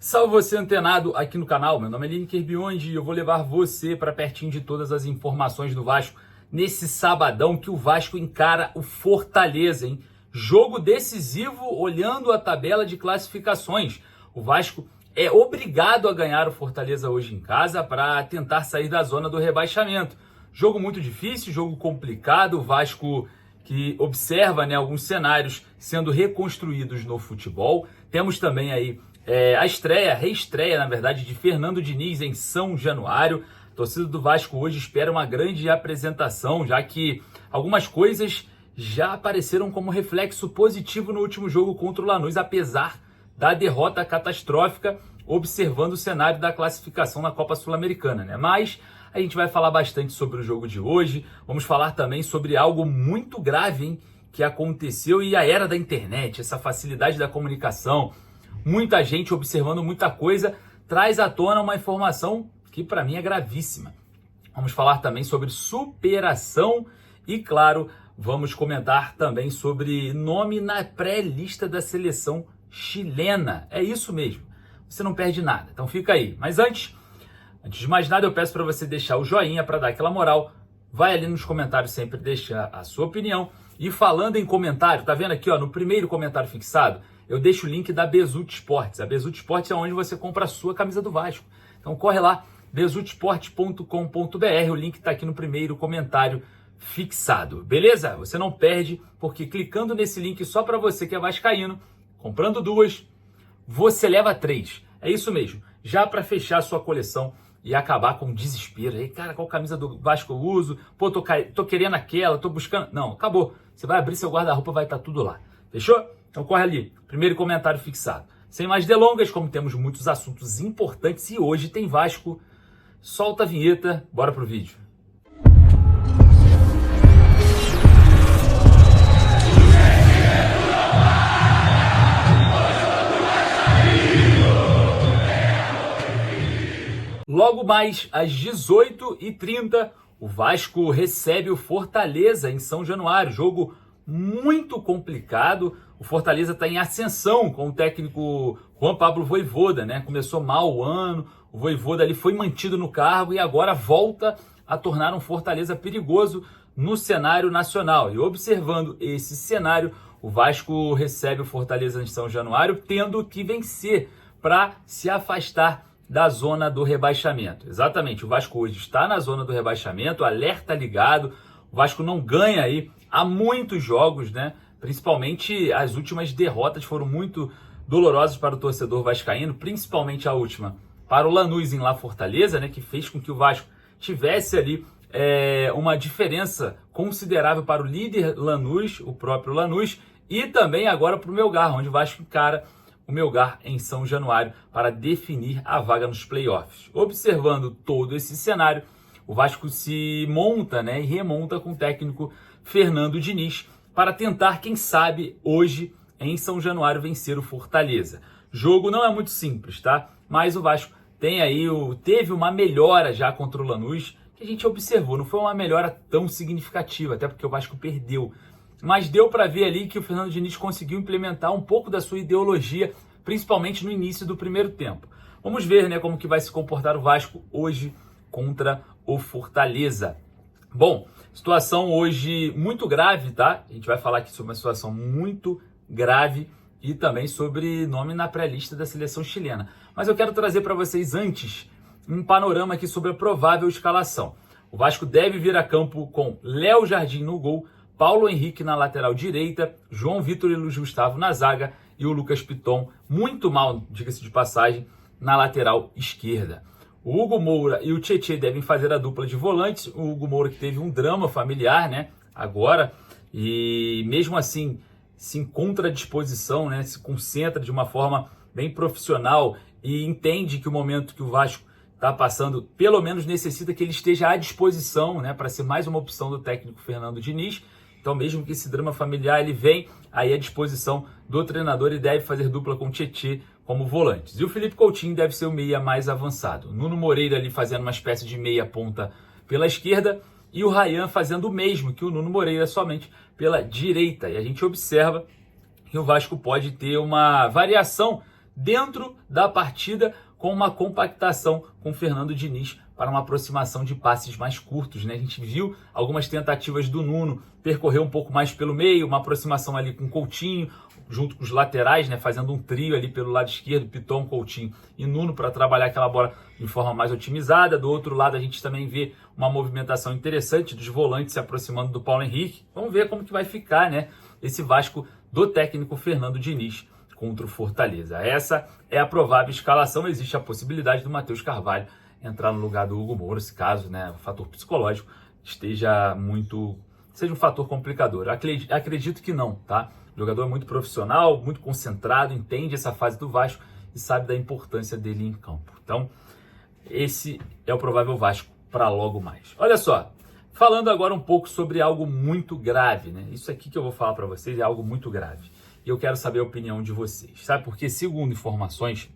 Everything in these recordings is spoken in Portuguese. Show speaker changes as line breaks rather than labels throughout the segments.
Salve você antenado aqui no canal, meu nome é Lineker Biondi e eu vou levar você para pertinho de todas as informações do Vasco nesse sabadão que o Vasco encara o Fortaleza, hein? Jogo decisivo olhando a tabela de classificações. O Vasco é obrigado a ganhar o Fortaleza hoje em casa para tentar sair da zona do rebaixamento. Jogo muito difícil, jogo complicado, o Vasco que observa, alguns cenários sendo reconstruídos no futebol. Temos também aí a reestreia, na verdade, de Fernando Diniz em São Januário. A torcida do Vasco hoje espera uma grande apresentação, já que algumas coisas já apareceram como reflexo positivo no último jogo contra o Lanús, apesar da derrota catastrófica, observando o cenário da classificação na Copa Sul-Americana, né? Mas a gente vai falar bastante sobre o jogo de hoje, vamos falar também sobre algo muito grave, hein, que aconteceu e a era da internet, essa facilidade da comunicação, muita gente observando muita coisa, traz à tona uma informação que para mim é gravíssima. Vamos falar também sobre superação e, claro, vamos comentar também sobre nome na pré-lista da seleção chilena. É isso mesmo, você não perde nada, então fica aí. Mas antes de mais nada, eu peço para você deixar o joinha para dar aquela moral. Vai ali nos comentários sempre deixar a sua opinião. E falando em comentário, tá vendo aqui, no primeiro comentário fixado, eu deixo o link da Bezutti Esportes. A Bezutti Esportes é onde você compra a sua camisa do Vasco. Então corre lá, bezutiesportes.com.br, o link está aqui no primeiro comentário fixado. Beleza? Você não perde, porque clicando nesse link só para você que é vascaíno, comprando duas, você leva 3. É isso mesmo, já para fechar a sua coleção e acabar com o desespero. Aí, cara, qual camisa do Vasco eu uso? Pô, tô querendo aquela, tô buscando... Não, acabou. Você vai abrir seu guarda-roupa, vai estar tudo lá. Fechou? Então corre ali, primeiro comentário fixado. Sem mais delongas, como temos muitos assuntos importantes e hoje tem Vasco, solta a vinheta, bora pro vídeo. Logo mais às 18h30, o Vasco recebe o Fortaleza em São Januário. Jogo muito complicado. O Fortaleza está em ascensão com o técnico Juan Pablo Vojvoda, né? Começou mal o ano, o Vojvoda ali foi mantido no cargo e agora volta a tornar um Fortaleza perigoso no cenário nacional. E observando esse cenário, o Vasco recebe o Fortaleza em São Januário tendo que vencer para se afastar da zona do rebaixamento. Exatamente, o Vasco hoje está na zona do rebaixamento, alerta ligado, o Vasco não ganha aí há muitos jogos, né? Principalmente as últimas derrotas foram muito dolorosas para o torcedor vascaíno, principalmente a última para o Lanús em La Fortaleza, né? Que fez com que o Vasco tivesse ali uma diferença considerável para o líder Lanús, o próprio Lanús, e também agora para o Melgar, onde o Vasco encara o Melgar em São Januário para definir a vaga nos playoffs. Observando todo esse cenário, o Vasco se monta, e remonta com o técnico Fernando Diniz para tentar, quem sabe, hoje em São Januário vencer o Fortaleza. Jogo não é muito simples, tá? Mas o Vasco teve uma melhora já contra o Lanús, que a gente observou, não foi uma melhora tão significativa, até porque o Vasco perdeu. Mas deu para ver ali que o Fernando Diniz conseguiu implementar um pouco da sua ideologia, principalmente no início do primeiro tempo. Vamos ver, como que vai se comportar o Vasco hoje contra o Fortaleza. Bom, situação hoje muito grave, tá? A gente vai falar aqui sobre uma situação muito grave e também sobre nome na pré-lista da seleção chilena. Mas eu quero trazer para vocês antes um panorama aqui sobre a provável escalação. O Vasco deve vir a campo com Léo Jardim no gol, Paulo Henrique na lateral direita, João Vitor e Luiz Gustavo na zaga e o Lucas Piton, muito mal, diga-se de passagem, na lateral esquerda. O Hugo Moura e o Tietê devem fazer a dupla de volantes. O Hugo Moura que teve um drama familiar, agora, e mesmo assim se encontra à disposição, se concentra de uma forma bem profissional e entende que o momento que o Vasco está passando, pelo menos necessita que ele esteja à disposição, para ser mais uma opção do técnico Fernando Diniz. Então, mesmo que esse drama familiar ele vem aí à disposição do treinador e deve fazer dupla com o Tietê como volantes. E o Felipe Coutinho deve ser o meia mais avançado. O Nuno Moreira ali fazendo uma espécie de meia ponta pela esquerda e o Ryan fazendo o mesmo que o Nuno Moreira, somente pela direita. E a gente observa que o Vasco pode ter uma variação dentro da partida com uma compactação com o Fernando Diniz para uma aproximação de passes mais curtos, né? A gente viu algumas tentativas do Nuno percorrer um pouco mais pelo meio, uma aproximação ali com o Coutinho, junto com os laterais, né? Fazendo um trio ali pelo lado esquerdo, Piton, Coutinho e Nuno, para trabalhar aquela bola de forma mais otimizada. Do outro lado, a gente também vê uma movimentação interessante dos volantes se aproximando do Paulo Henrique. Vamos ver como que vai ficar, né? Esse Vasco do técnico Fernando Diniz contra o Fortaleza. Essa é a provável escalação. Existe a possibilidade do Matheus Carvalho entrar no lugar do Hugo Moura, se caso, né, o fator psicológico seja um fator complicador. Acredito que não, tá? O jogador é muito profissional, muito concentrado, entende essa fase do Vasco e sabe da importância dele em campo. Então, esse é o provável Vasco para logo mais. Olha só, falando agora um pouco sobre algo muito grave, né? Isso aqui que eu vou falar para vocês é algo muito grave. E eu quero saber a opinião de vocês, sabe? Porque, segundo informações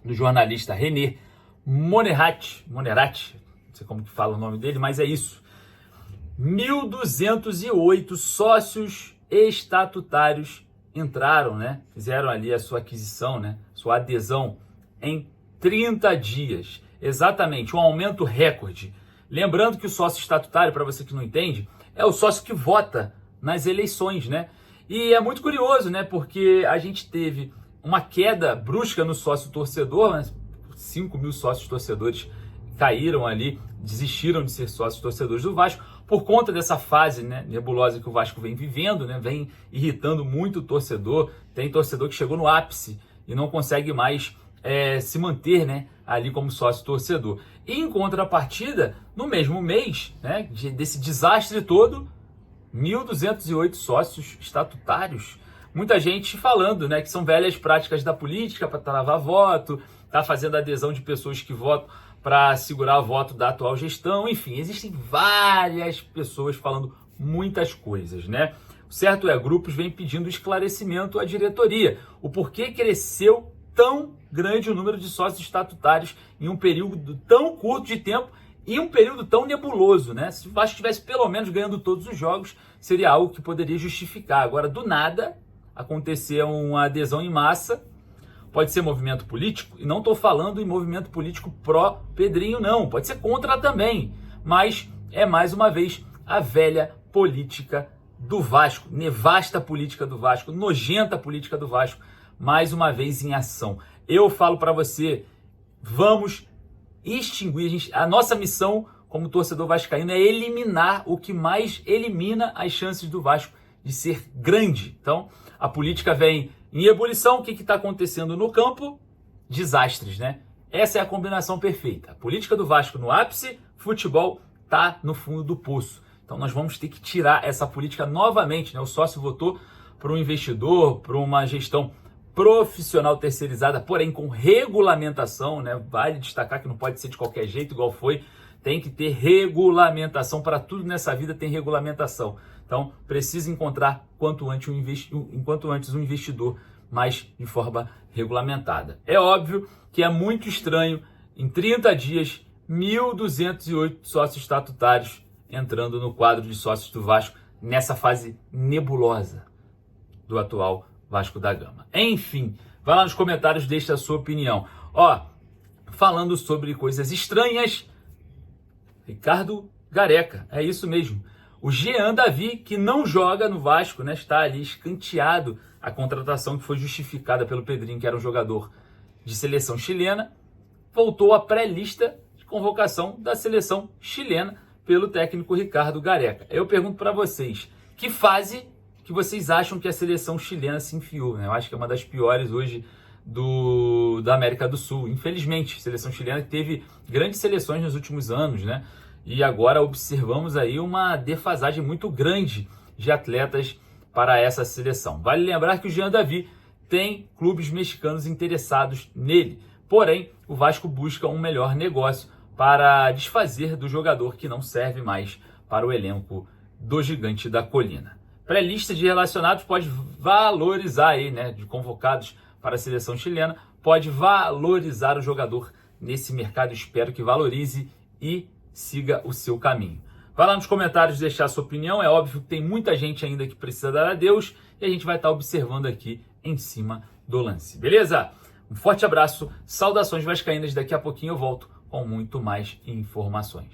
do jornalista René Monerati, não sei como que fala o nome dele, mas é isso. 1.208 sócios estatutários entraram, né? Fizeram ali a sua aquisição, né? Sua adesão em 30 dias. Exatamente, um aumento recorde. Lembrando que o sócio estatutário, para você que não entende, é o sócio que vota nas eleições, né? E é muito curioso, né? Porque a gente teve uma queda brusca no sócio torcedor, né? 5 mil sócios torcedores caíram ali, desistiram de ser sócios torcedores do Vasco por conta dessa fase, né, nebulosa que o Vasco vem vivendo, né? Vem irritando muito o torcedor. Tem torcedor que chegou no ápice e não consegue mais se manter, né, ali como sócio torcedor. E em contrapartida, no mesmo mês, né, desse desastre todo, 1.208 sócios estatutários. Muita gente falando, né, que são velhas práticas da política para travar voto, tá fazendo adesão de pessoas que votam para segurar o voto da atual gestão. Enfim, existem várias pessoas falando muitas coisas, né? O certo é, grupos vêm pedindo esclarecimento à diretoria. O porquê cresceu tão grande o número de sócios estatutários em um período tão curto de tempo e um período tão nebuloso, né? Se o Vasco estivesse pelo menos ganhando todos os jogos, seria algo que poderia justificar. Agora, do nada, acontecer uma adesão em massa. Pode ser movimento político, e não estou falando em movimento político pró-Pedrinho, não. Pode ser contra também, mas é mais uma vez a velha política do Vasco, nevasta política do Vasco, nojenta política do Vasco, mais uma vez em ação. Eu falo para você, vamos extinguir, a nossa missão como torcedor vascaíno é eliminar o que mais elimina as chances do Vasco de ser grande. Então, a política vem em ebulição. O que está acontecendo no campo? Desastres, né? Essa é a combinação perfeita. A política do Vasco no ápice, futebol está no fundo do poço. Então nós vamos ter que tirar essa política novamente, né? O sócio votou para um investidor, para uma gestão profissional terceirizada, porém com regulamentação, né? Vale destacar que não pode ser de qualquer jeito, igual foi. Tem que ter regulamentação. Para tudo nessa vida tem regulamentação. Então, precisa encontrar quanto antes um investidor, mas de forma regulamentada. É óbvio que é muito estranho, em 30 dias, 1.208 sócios estatutários entrando no quadro de sócios do Vasco nessa fase nebulosa do atual Vasco da Gama. Enfim, vai lá nos comentários, deixa a sua opinião. Falando sobre coisas estranhas, Ricardo Gareca, é isso mesmo. O Jean Davi, que não joga no Vasco, né, está ali escanteado a contratação que foi justificada pelo Pedrinho, que era um jogador de seleção chilena, voltou à pré-lista de convocação da seleção chilena pelo técnico Ricardo Gareca. Eu pergunto para vocês, que fase que vocês acham que a seleção chilena se enfiou? Né? Eu acho que é uma das piores hoje da América do Sul. Infelizmente, a seleção chilena teve grandes seleções nos últimos anos, né? E agora observamos aí uma defasagem muito grande de atletas para essa seleção. Vale lembrar que o Jean Davi tem clubes mexicanos interessados nele. Porém, o Vasco busca um melhor negócio para desfazer do jogador que não serve mais para o elenco do Gigante da Colina. Pré-lista de relacionados pode valorizar aí, né, de convocados para a seleção chilena, pode valorizar o jogador nesse mercado. Espero que valorize e siga o seu caminho. Vai lá nos comentários deixar a sua opinião. É óbvio que tem muita gente ainda que precisa dar adeus e a gente vai estar observando aqui em cima do lance. Beleza? Um forte abraço, saudações vascaínas, daqui a pouquinho eu volto com muito mais informações.